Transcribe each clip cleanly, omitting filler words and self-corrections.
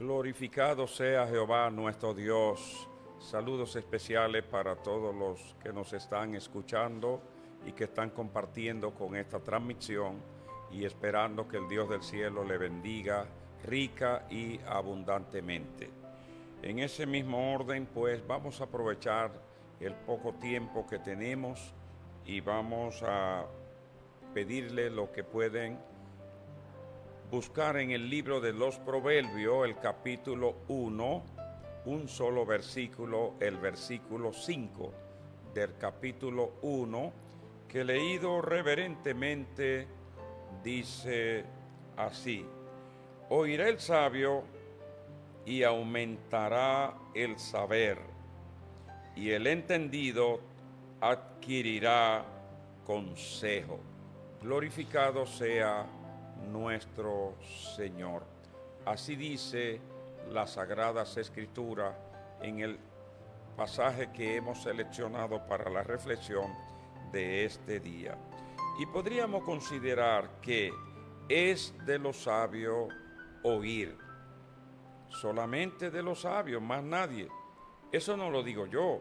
Glorificado sea Jehová nuestro Dios. Saludos especiales para todos los que nos están escuchando y que están compartiendo con esta transmisión y esperando que el Dios del cielo le bendiga rica y abundantemente. En ese mismo orden, pues vamos a aprovechar el poco tiempo que tenemos y vamos a pedirle lo que pueden buscar en el libro de los Proverbios, el capítulo 1, un solo versículo, el versículo 5 del capítulo 1, que leído reverentemente dice así: oirá el sabio y aumentará el saber, y el entendido adquirirá consejo. Glorificado sea nuestro Señor. Así dice las Sagradas Escrituras en el pasaje que hemos seleccionado para la reflexión de este día. Y podríamos considerar que es de los sabios oír, solamente de los sabios, más nadie. Eso no lo digo yo,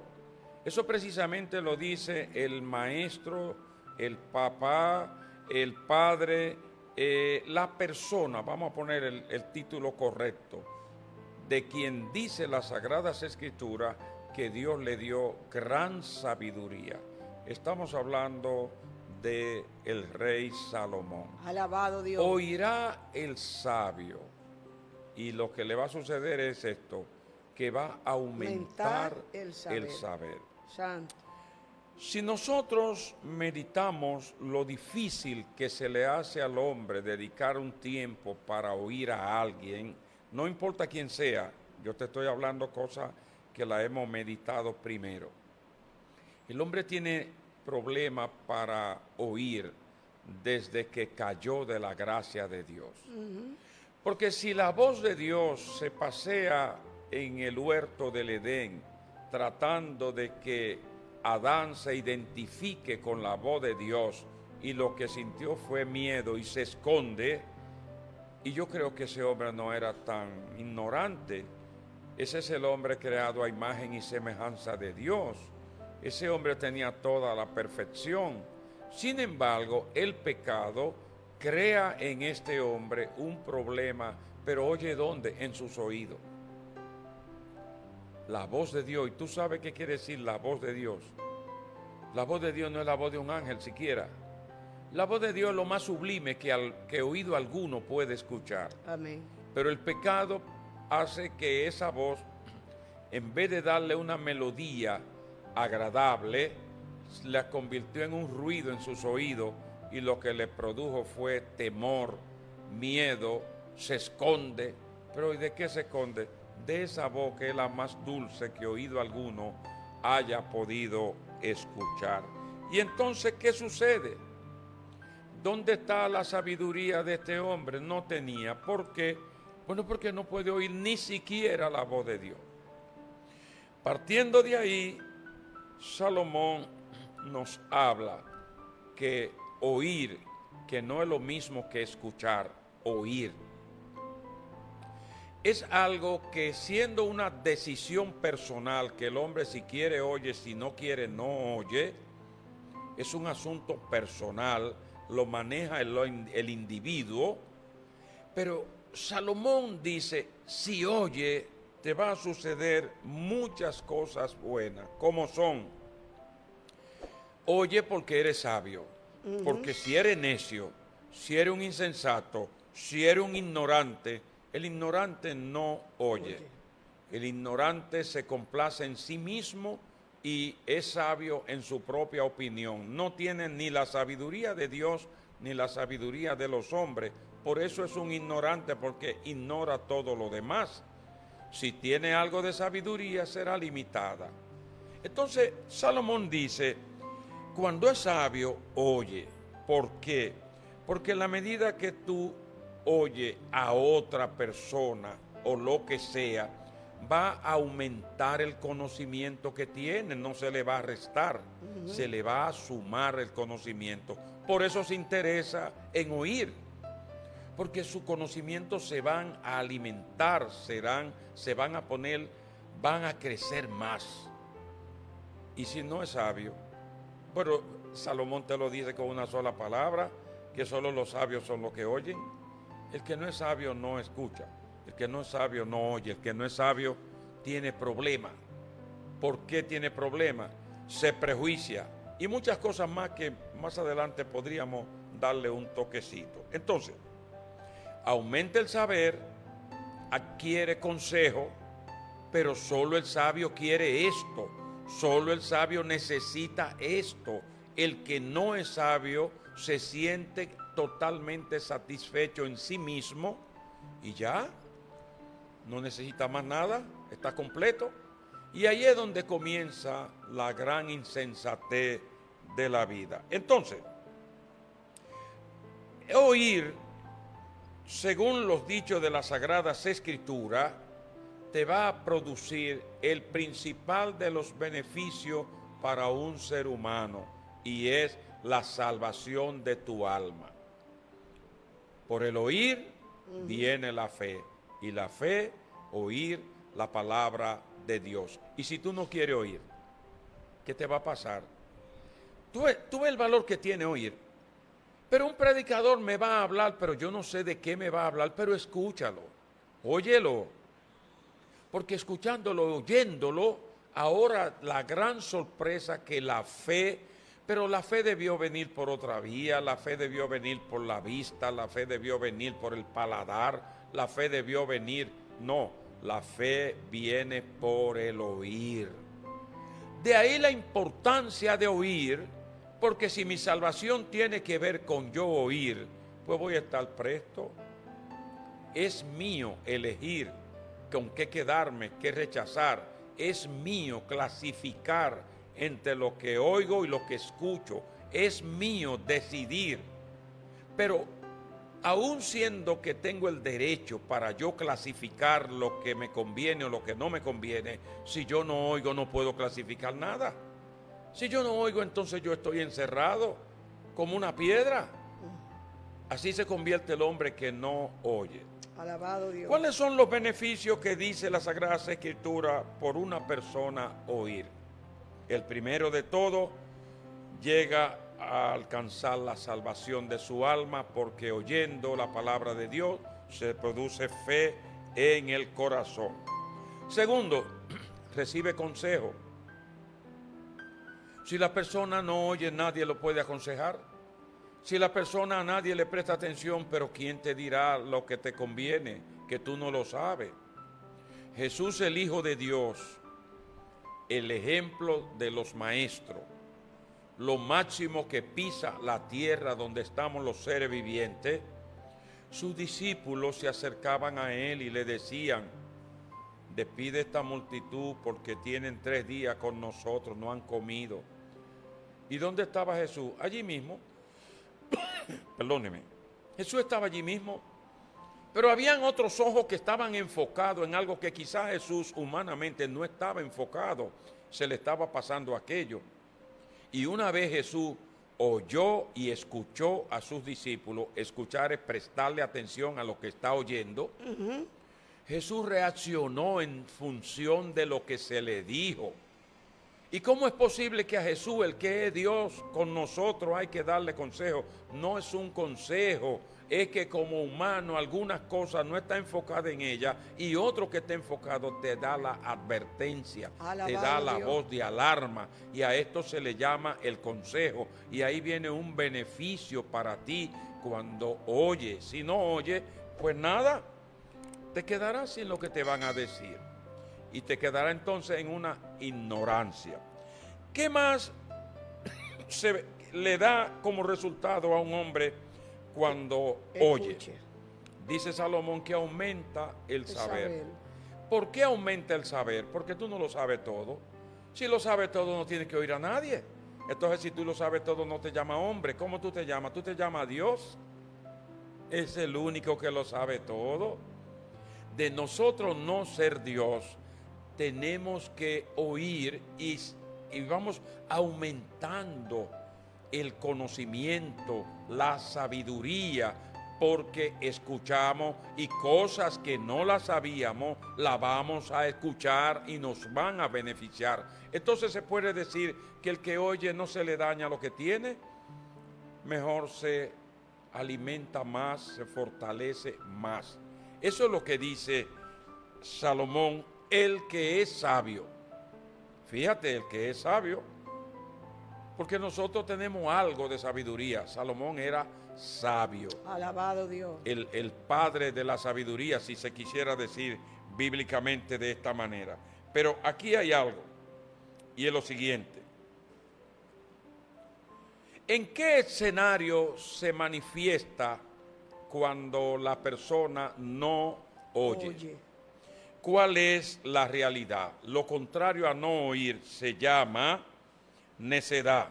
eso precisamente lo dice el maestro, el papá, el padre, la persona, vamos a poner el título correcto, de quien dice las Sagradas Escrituras que Dios le dio gran sabiduría. Estamos hablando de el rey Salomón. Alabado Dios. Oirá el sabio, y lo que le va a suceder es esto, que va a aumentar el saber. Santo. Si nosotros meditamos lo difícil que se le hace al hombre dedicar un tiempo para oír a alguien, no importa quién sea, yo te estoy hablando cosas que la hemos meditado primero. El hombre tiene problemas para oír desde que cayó de la gracia de Dios. Porque si la voz de Dios se pasea en el huerto del Edén tratando de que Adán se identifique con la voz de Dios y lo que sintió fue miedo y se esconde, y yo creo que ese hombre no era tan ignorante. Ese es el hombre creado a imagen y semejanza de Dios. Ese hombre tenía toda la perfección. Sin embargo, el pecado crea en este hombre un problema, pero oye, ¿dónde? En sus oídos. La voz de Dios, y tú sabes qué quiere decir la voz de Dios. La voz de Dios no es la voz de un ángel siquiera. La voz de Dios es lo más sublime que oído alguno puede escuchar. Amén. Pero el pecado hace que esa voz, en vez de darle una melodía agradable, la convirtió en un ruido en sus oídos, y lo que le produjo fue temor, miedo, se esconde. Pero ¿y de qué se esconde? De esa voz que es la más dulce que oído alguno haya podido escuchar. Y entonces, ¿qué sucede? ¿Dónde está la sabiduría de este hombre? No tenía. ¿Por qué? Bueno, porque no puede oír ni siquiera la voz de Dios. Partiendo de ahí, Salomón nos habla que oír, que no es lo mismo que escuchar, oír. Es algo que, siendo una decisión personal, que el hombre si quiere oye, si no quiere no oye, es un asunto personal, lo maneja el individuo, pero Salomón dice, si oye, te va a suceder muchas cosas buenas, como son: oye porque eres sabio, porque si eres necio, si eres un insensato, si eres un ignorante, el ignorante no oye. El ignorante se complace en sí mismo y es sabio en su propia opinión. No tiene ni la sabiduría de Dios ni la sabiduría de los hombres. Por eso es un ignorante, porque ignora todo lo demás. Si tiene algo de sabiduría, será limitada. Entonces, Salomón dice, cuando es sabio, oye. ¿Por qué? Porque en la medida que tú oye a otra persona o lo que sea, va a aumentar el conocimiento que tiene, no se le va a restar, se le va a sumar el conocimiento. Por eso se interesa en oír, porque sus conocimientos se van a alimentar, se van a poner, van a crecer más. Y si no es sabio, pero Salomón te lo dice con una sola palabra, que solo los sabios son los que oyen. El que no es sabio no escucha, el que no es sabio no oye, el que no es sabio tiene problemas. ¿Por qué tiene problemas? Se prejuicia y muchas cosas más que más adelante podríamos darle un toquecito. Entonces, aumenta el saber, adquiere consejo, pero solo el sabio quiere esto, solo el sabio necesita esto. El que no es sabio se siente totalmente satisfecho en sí mismo y ya, no necesita más nada, está completo. Y ahí es donde comienza la gran insensatez de la vida. Entonces, oír, según los dichos de las Sagradas Escrituras, te va a producir el principal de los beneficios para un ser humano, y es la salvación de tu alma. Por el oír viene la fe, y la fe, oír la palabra de Dios. Y si tú no quieres oír, ¿qué te va a pasar? Tú ves el valor que tiene oír. Pero un predicador me va a hablar, pero yo no sé de qué me va a hablar, pero escúchalo, óyelo. Porque escuchándolo, oyéndolo, ahora la gran sorpresa que la fe, pero la fe debió venir por otra vía, la fe debió venir por la vista, la fe debió venir por el paladar, la fe debió venir, no, la fe viene por el oír. De ahí la importancia de oír, porque si mi salvación tiene que ver con yo oír, pues voy a estar presto. Es mío elegir con qué quedarme, qué rechazar. Es mío clasificar entre lo que oigo y lo que escucho. Es mío decidir. Pero aun siendo que tengo el derecho para yo clasificar lo que me conviene o lo que no me conviene, si yo no oigo no puedo clasificar nada. Si yo no oigo, entonces yo estoy encerrado como una piedra. Así se convierte el hombre que no oye. Alabado Dios. ¿Cuáles son los beneficios que dice la Sagrada Escritura por una persona oír? El primero de todo, llega a alcanzar la salvación de su alma, porque oyendo la palabra de Dios se produce fe en el corazón. Segundo, recibe consejo. Si la persona no oye, nadie lo puede aconsejar. Si la persona a nadie le presta atención, pero ¿quién te dirá lo que te conviene? Que tú no lo sabes. Jesús, el Hijo de Dios, el ejemplo de los maestros, lo máximo que pisa la tierra donde estamos los seres vivientes, sus discípulos se acercaban a él y le decían: despide esta multitud porque tienen 3 días con nosotros, no han comido. ¿Y dónde estaba Jesús? Allí mismo. Perdóneme. Jesús estaba allí mismo. Pero habían otros ojos que estaban enfocados en algo que quizás Jesús humanamente no estaba enfocado. Se le estaba pasando aquello. Y una vez Jesús oyó y escuchó a sus discípulos, escuchar es prestarle atención a lo que está oyendo. Jesús reaccionó en función de lo que se le dijo. ¿Y cómo es posible que a Jesús, el que es Dios con nosotros, hay que darle consejo? No es un consejo, es que como humano algunas cosas no está enfocada en ella y otro que está enfocado te da la advertencia, te da la voz de alarma, y a esto se le llama el consejo. Y ahí viene un beneficio para ti cuando oyes. Si no oyes, pues nada, te quedarás sin lo que te van a decir. Y te quedará entonces en una ignorancia. ¿Qué más se le da como resultado a un hombre cuando oye? Dice Salomón que aumenta el saber. ¿Por qué aumenta el saber? Porque tú no lo sabes todo. Si lo sabes todo, no tienes que oír a nadie. Entonces, si tú lo sabes todo, no te llama hombre. ¿Cómo tú te llamas? Tú te llamas Dios. Es el único que lo sabe todo. De nosotros no ser Dios, tenemos que oír y vamos aumentando el conocimiento, la sabiduría, porque escuchamos y cosas que no las sabíamos, las vamos a escuchar y nos van a beneficiar. Entonces se puede decir que el que oye no se le daña lo que tiene, mejor se alimenta más, se fortalece más. Eso es lo que dice Salomón, el que es sabio. Fíjate, el que es sabio, porque nosotros tenemos algo de sabiduría. Salomón era sabio. Alabado Dios. El padre de la sabiduría, si se quisiera decir bíblicamente de esta manera. Pero aquí hay algo, y es lo siguiente. ¿En qué escenario se manifiesta cuando la persona no oye? ¿Cuál es la realidad? Lo contrario a no oír se llama necedad,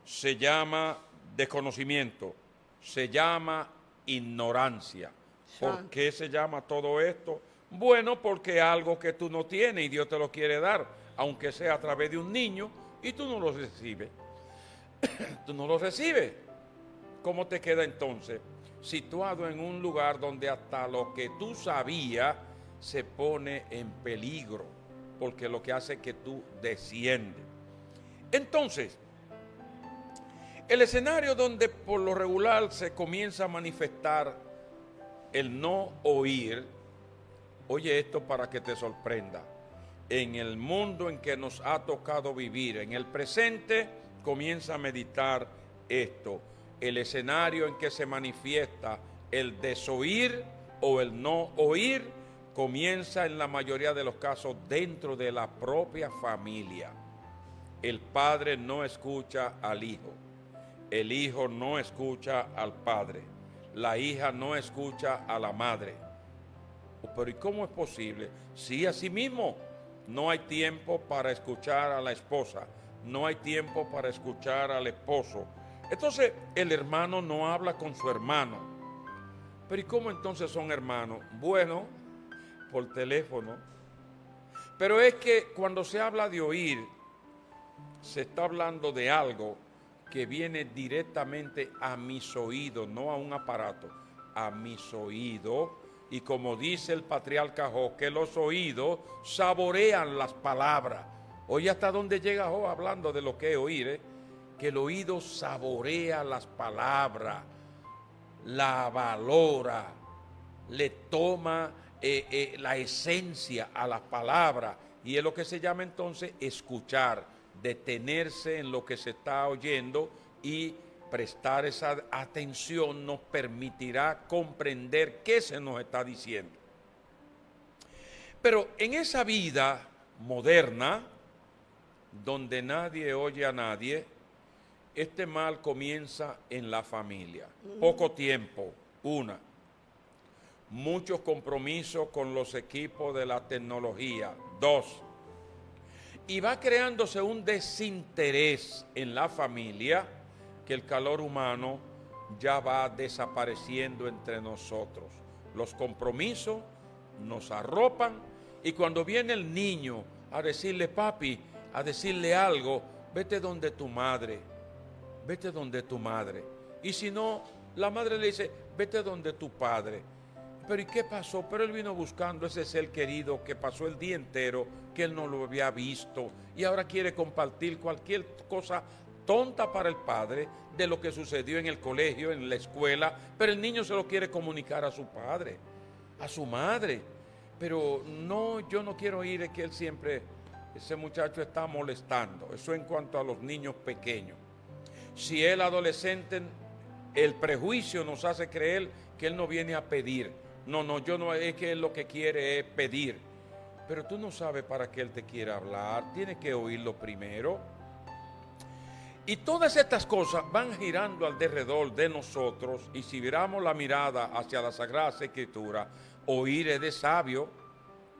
se llama desconocimiento, se llama ignorancia. ¿Por qué se llama todo esto? Bueno, porque es algo que tú no tienes y Dios te lo quiere dar, aunque sea a través de un niño, y tú no lo recibes. Tú no lo recibes. ¿Cómo te queda entonces? Situado en un lugar donde hasta lo que tú sabías se pone en peligro, porque lo que hace es que tú desciendes. Entonces, el escenario donde por lo regular se comienza a manifestar el no oír, oye esto para que te sorprenda, en el mundo en que nos ha tocado vivir, en el presente, comienza a meditar esto, el escenario en que se manifiesta el desoír o el no oír, comienza en la mayoría de los casos dentro de la propia familia. El padre no escucha al hijo, el hijo no escucha al padre, la hija no escucha a la madre. Pero ¿y cómo es posible? Sí, así mismo, no hay tiempo para escuchar a la esposa, no hay tiempo para escuchar al esposo. Entonces el hermano no habla con su hermano. Pero ¿y cómo entonces son hermanos? Bueno, por teléfono. Pero es que cuando se habla de oír, se está hablando de algo que viene directamente a mis oídos, no a un aparato, a mis oídos. Y como dice el patriarca Job, que los oídos saborean las palabras. Oye, hasta dónde llega Job hablando de lo que es oír, que el oído saborea las palabras, la valora, le toma la esencia a las palabras, y es lo que se llama entonces escuchar, detenerse en lo que se está oyendo y prestar esa atención nos permitirá comprender qué se nos está diciendo. Pero en esa vida moderna, donde nadie oye a nadie, este mal comienza en la familia. Poco tiempo, una. Muchos compromisos con los equipos de la tecnología, dos. Y va creándose un desinterés en la familia, que el calor humano ya va desapareciendo entre nosotros. Los compromisos nos arropan, y cuando viene el niño a decirle, papi, a decirle algo, vete donde tu madre, vete donde tu madre. Y si no, la madre le dice, vete donde tu padre. Pero ¿y qué pasó? Pero él vino buscando ese ser querido que pasó el día entero, que él no lo había visto, y ahora quiere compartir cualquier cosa tonta para el padre de lo que sucedió en el colegio, en la escuela, pero el niño se lo quiere comunicar a su padre, a su madre. Pero no, yo no quiero oír que él siempre, ese muchacho está molestando. Eso en cuanto a los niños pequeños. Si él adolescente, el prejuicio nos hace creer que él no viene a pedir. No, yo no, es que él lo que quiere es pedir. Pero tú no sabes para qué él te quiere hablar, tienes que oírlo primero. Y todas estas cosas van girando alrededor de nosotros, y si viramos la mirada hacia la Sagrada Escritura, oír es de sabio,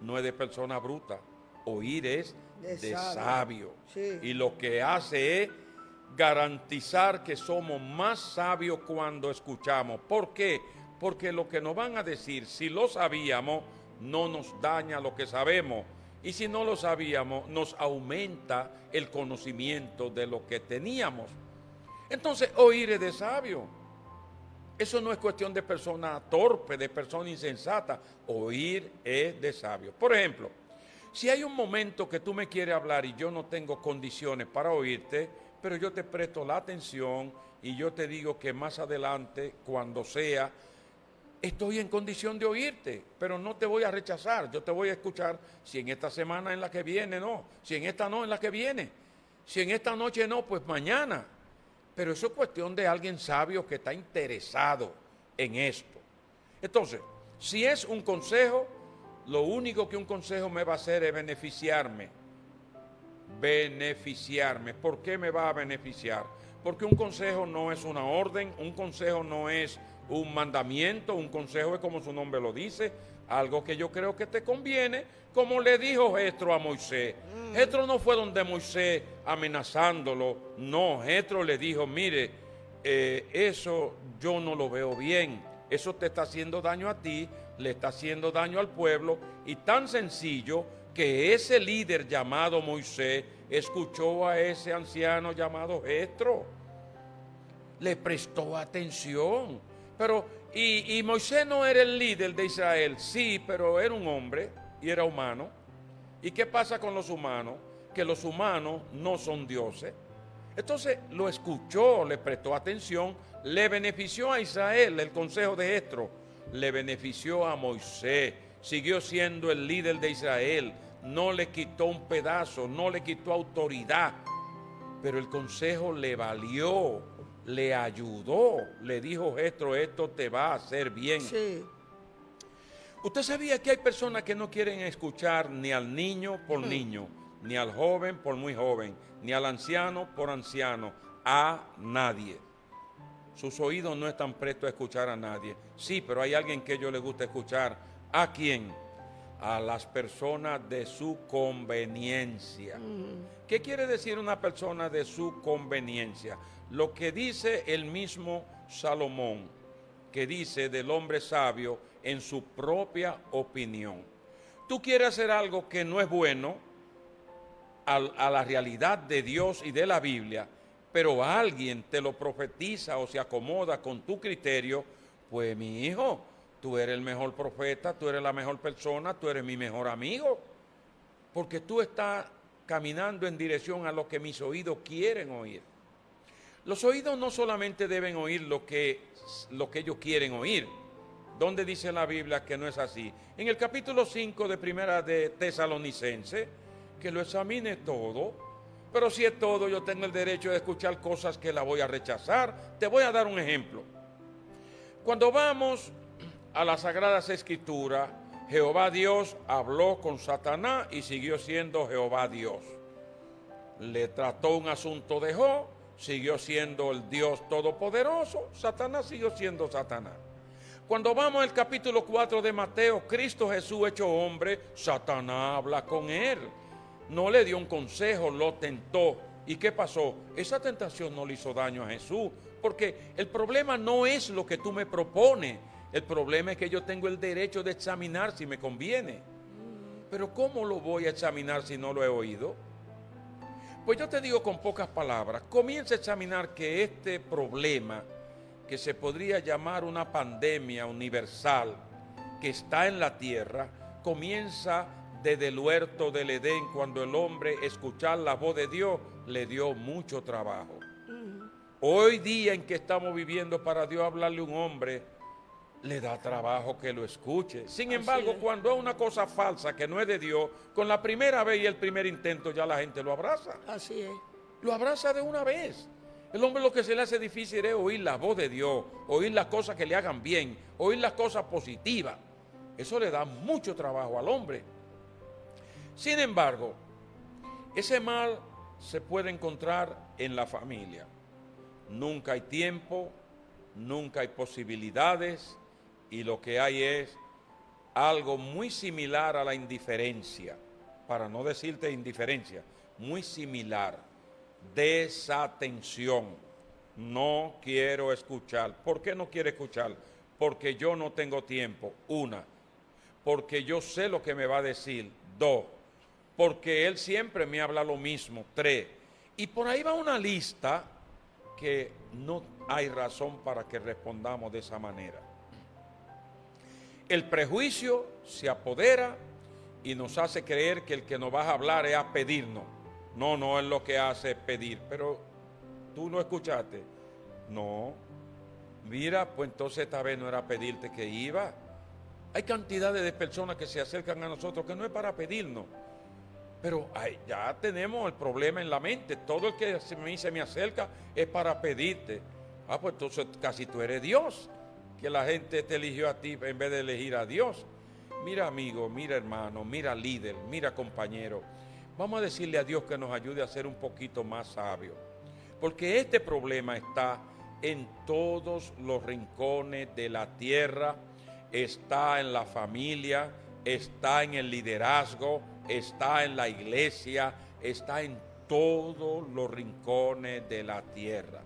no es de persona bruta, oír es de sabio. Sí. Y lo que hace es garantizar que somos más sabios cuando escuchamos. ¿Por qué? Porque lo que nos van a decir, si lo sabíamos, no nos daña lo que sabemos. Y si no lo sabíamos, nos aumenta el conocimiento de lo que teníamos. Entonces, oír es de sabio. Eso no es cuestión de persona torpe, de persona insensata. Oír es de sabio. Por ejemplo, si hay un momento que tú me quieres hablar y yo no tengo condiciones para oírte, pero yo te presto la atención y yo te digo que más adelante, cuando sea, estoy en condición de oírte, pero no te voy a rechazar. Yo te voy a escuchar si en esta semana en la que viene no, si en esta no en la que viene, si en esta noche no, pues mañana. Pero eso es cuestión de alguien sabio que está interesado en esto. Entonces, si es un consejo, lo único que un consejo me va a hacer es beneficiarme. Beneficiarme. ¿Por qué me va a beneficiar? Porque un consejo no es una orden, un consejo no es un mandamiento, un consejo es como su nombre lo dice, algo que yo creo que te conviene, como le dijo Jetro a Moisés. Jetro no fue donde Moisés amenazándolo, no, Jetro le dijo, mire, eso yo no lo veo bien, eso te está haciendo daño a ti, le está haciendo daño al pueblo, y tan sencillo que ese líder llamado Moisés escuchó a ese anciano llamado Jetro, le prestó atención. Pero, y Moisés no era el líder de Israel, sí, pero era un hombre y era humano. ¿Y qué pasa con los humanos? Que los humanos no son dioses. Entonces lo escuchó, le prestó atención, le benefició a Israel el consejo de Jetro, le benefició a Moisés, siguió siendo el líder de Israel, no le quitó un pedazo, no le quitó autoridad, pero el consejo le valió, le ayudó, le dijo Jetro, esto te va a hacer bien. Sí. ¿Usted sabía que hay personas que no quieren escuchar ni al niño por niño, ni al joven por muy joven, ni al anciano por anciano, a nadie? Sus oídos no están prestos a escuchar a nadie. Sí, pero hay alguien que a ellos les gusta escuchar. ¿A quién? A las personas de su conveniencia. ¿Qué quiere decir una persona de su conveniencia? Lo que dice el mismo Salomón, que dice del hombre sabio en su propia opinión. Tú quieres hacer algo que no es bueno a la realidad de Dios y de la Biblia, pero alguien te lo profetiza o se acomoda con tu criterio, pues mi hijo, tú eres el mejor profeta, tú eres la mejor persona, tú eres mi mejor amigo, porque tú estás caminando en dirección a lo que mis oídos quieren oír. Los oídos no solamente deben oír lo que ellos quieren oír. ¿Dónde dice la Biblia que no es así? En el capítulo 5 de Primera de Tesalonicense, que lo examine todo, pero si es todo, yo tengo el derecho de escuchar cosas que la voy a rechazar. Te voy a dar un ejemplo. Cuando vamos a las Sagradas Escrituras, Jehová Dios habló con Satanás y siguió siendo Jehová Dios. Le trató un asunto de Job, siguió siendo el Dios Todopoderoso, Satanás siguió siendo Satanás. Cuando vamos al capítulo 4 de Mateo, Cristo Jesús hecho hombre, Satanás habla con él. No le dio un consejo, lo tentó. ¿Y qué pasó? Esa tentación no le hizo daño a Jesús, porque el problema no es lo que tú me propones. El problema es que yo tengo el derecho de examinar si me conviene. Pero ¿cómo lo voy a examinar si no lo he oído? Pues yo te digo con pocas palabras, comienza a examinar que este problema, que se podría llamar una pandemia universal que está en la tierra, comienza desde el huerto del Edén, cuando el hombre escuchar la voz de Dios le dio mucho trabajo. Hoy día en que estamos viviendo, para Dios hablarle a un hombre le da trabajo que lo escuche. Sin embargo, cuando es una cosa falsa que no es de Dios, con la primera vez y el primer intento ya la gente lo abraza. Así es. Lo abraza de una vez. El hombre lo que se le hace difícil es oír la voz de Dios, oír las cosas que le hagan bien, oír las cosas positivas. Eso le da mucho trabajo al hombre. Sin embargo, ese mal se puede encontrar en la familia. Nunca hay tiempo, nunca hay posibilidades, y lo que hay es algo muy similar a la indiferencia, para no decirte indiferencia, muy similar, desatención. No quiero escuchar. ¿Por qué no quiere escuchar? Porque yo no tengo tiempo, una, porque yo sé lo que me va a decir, dos, porque él siempre me habla lo mismo, tres, y por ahí va una lista que no hay razón para que respondamos de esa manera. El prejuicio se apodera y nos hace creer que el que nos va a hablar es a pedirnos. No, no es lo que hace pedir. Pero tú no escuchaste. No. Mira, pues entonces esta vez no era pedirte que iba. Hay cantidades de personas que se acercan a nosotros que no es para pedirnos. Pero ya tenemos el problema en la mente. Todo el que se me acerca es para pedirte. Pues entonces casi tú eres Dios. Que la gente te eligió a ti en vez de elegir a Dios. Mira amigo, mira hermano, mira líder, mira compañero. Vamos a decirle a Dios que nos ayude a ser un poquito más sabios. Porque este problema está en todos los rincones de la tierra. Está en la familia, está en el liderazgo, está en la iglesia, está en todos los rincones de la tierra.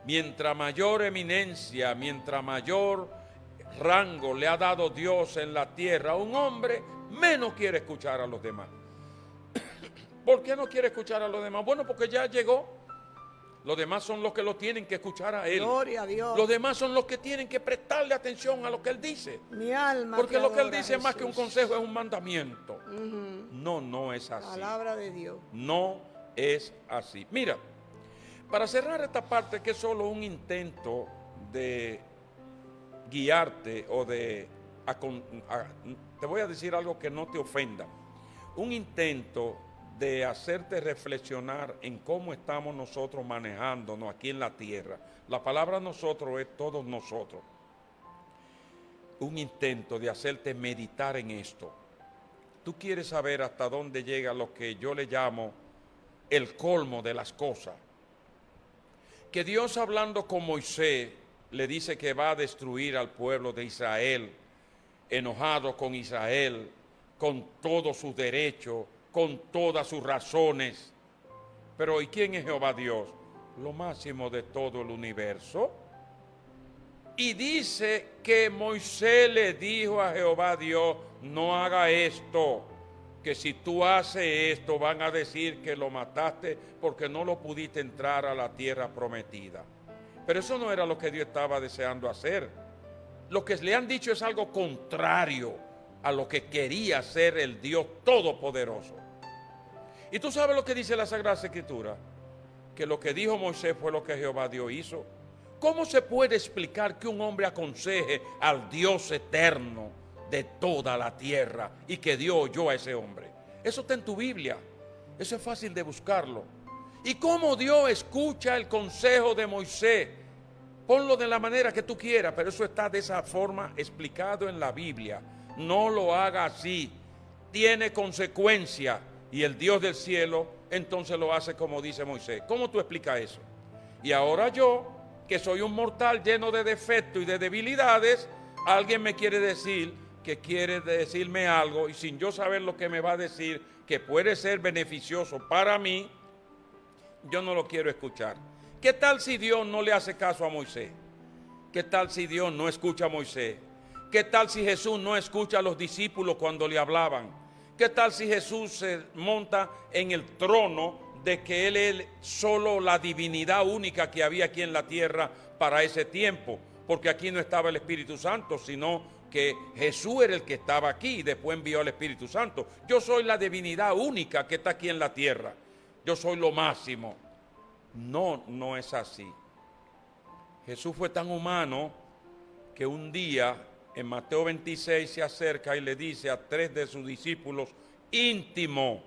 Mientras mayor eminencia, mientras mayor rango le ha dado Dios en la tierra a un hombre, menos quiere escuchar a los demás. ¿Por qué no quiere escuchar a los demás? Bueno, porque ya llegó. Los demás son los que lo tienen que escuchar a él. Gloria a Dios. Los demás son los que tienen que prestarle atención a lo que él dice. Mi alma. Porque lo que él dice Jesús. Más que un consejo es un mandamiento. No, no es así. Palabra de Dios. No es así. Mira, para cerrar esta parte, que es solo un intento de guiarte o te voy a decir algo que no te ofenda. Un intento de hacerte reflexionar en cómo estamos nosotros manejándonos aquí en la tierra. La palabra nosotros es todos nosotros. Un intento de hacerte meditar en esto. Tú quieres saber hasta dónde llega lo que yo le llamo el colmo de las cosas. Que Dios, hablando con Moisés, le dice que va a destruir al pueblo de Israel, enojado con Israel, con todos sus derechos, con todas sus razones. Pero ¿y quién es Jehová Dios? Lo máximo de todo el universo. Y dice que Moisés le dijo a Jehová Dios: no haga esto, que si tú haces esto van a decir que lo mataste porque no lo pudiste entrar a la tierra prometida. Pero eso no era lo que Dios estaba deseando hacer. Lo que le han dicho es algo contrario a lo que quería hacer el Dios Todopoderoso. Y tú sabes lo que dice la Sagrada Escritura, que lo que dijo Moisés fue lo que Jehová Dios hizo. ¿Cómo se puede explicar que un hombre aconseje al Dios eterno de toda la tierra y que Dios oyó a ese hombre? Eso está en tu Biblia, eso es fácil de buscarlo. ¿Y cómo Dios escucha el consejo de Moisés? Ponlo de la manera que tú quieras, pero eso está de esa forma explicado en la Biblia. No lo haga así, tiene consecuencia. Y el Dios del cielo entonces lo hace como dice Moisés. ¿Cómo tú explicas eso? Y ahora yo, que soy un mortal lleno de defectos y de debilidades, alguien me quiere decir que quiere decirme algo y sin yo saber lo que me va a decir, que puede ser beneficioso para mí, yo no lo quiero escuchar. ¿Qué tal si Dios no le hace caso a Moisés? ¿Qué tal si Dios no escucha a Moisés? ¿Qué tal si Jesús no escucha a los discípulos cuando le hablaban? ¿Qué tal si Jesús se monta en el trono de que Él es solo la divinidad única que había aquí en la tierra para ese tiempo? Porque aquí no estaba el Espíritu Santo, sino que Jesús era el que estaba aquí y después envió al Espíritu Santo. Yo soy la divinidad única que está aquí en la tierra. Yo soy lo máximo. No, no es así. Jesús fue tan humano que un día en Mateo 26 se acerca y le dice a 3 de sus discípulos íntimos,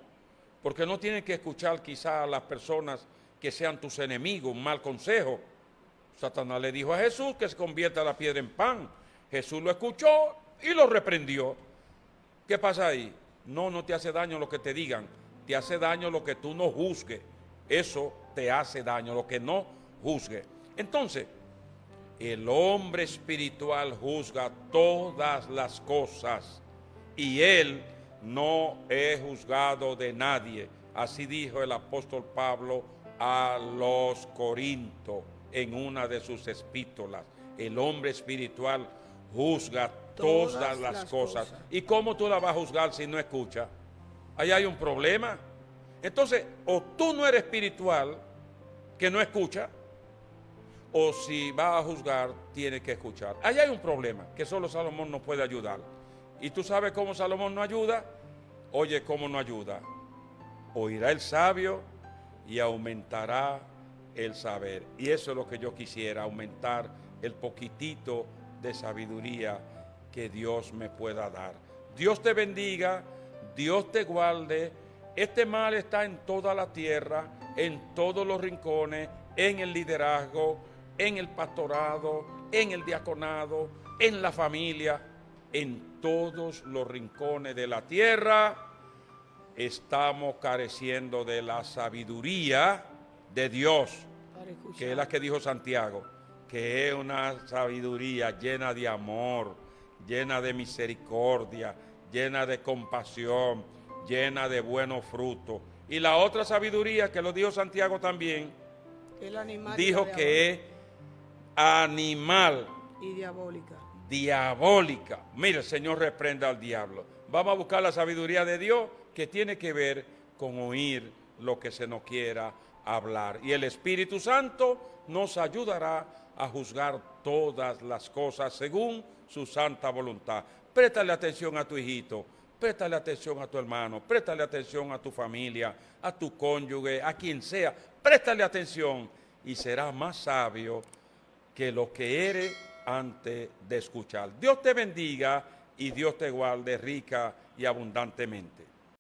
porque no tienen que escuchar quizá a las personas que sean tus enemigos, un mal consejo. Satanás le dijo a Jesús que se convierta la piedra en pan. Jesús lo escuchó y lo reprendió. ¿Qué pasa ahí? No te hace daño lo que te digan, te hace daño lo que tú no juzgues. Eso te hace daño, lo que no juzgue. Entonces, el hombre espiritual juzga todas las cosas y él no es juzgado de nadie. Así dijo el apóstol Pablo a los Corintios en una de sus epístolas. El hombre espiritual juzga todas las cosas. ¿Y cómo tú la vas a juzgar si no escuchas? Ahí hay un problema. Entonces, o tú no eres espiritual, que no escucha, o si va a juzgar, tiene que escuchar. Allá hay un problema que solo Salomón no puede ayudar. ¿Y tú sabes cómo Salomón no ayuda? Oye, ¿cómo no ayuda? Oirá el sabio y aumentará el saber. Y eso es lo que yo quisiera, aumentar el poquitito de sabiduría que Dios me pueda dar. Dios te bendiga, Dios te guarde. Este mal está en toda la tierra, en todos los rincones, en el liderazgo, en el pastorado, en el diaconado, en la familia, en todos los rincones de la tierra. Estamos careciendo de la sabiduría de Dios, que es la que dijo Santiago, que es una sabiduría llena de amor, llena de misericordia, llena de compasión, llena de buenos frutos. Y la otra sabiduría, que lo dijo Santiago también, dijo que es animal y diabólica. Diabólica. Mire, el Señor reprenda al diablo. Vamos a buscar la sabiduría de Dios, que tiene que ver con oír lo que se nos quiera hablar. Y el Espíritu Santo nos ayudará a juzgar todas las cosas según su santa voluntad. Préstale atención a tu hijito, préstale atención a tu hermano, préstale atención a tu familia, a tu cónyuge, a quien sea. Préstale atención y serás más sabio que lo que eres antes de escuchar. Dios te bendiga y Dios te guarde rica y abundantemente.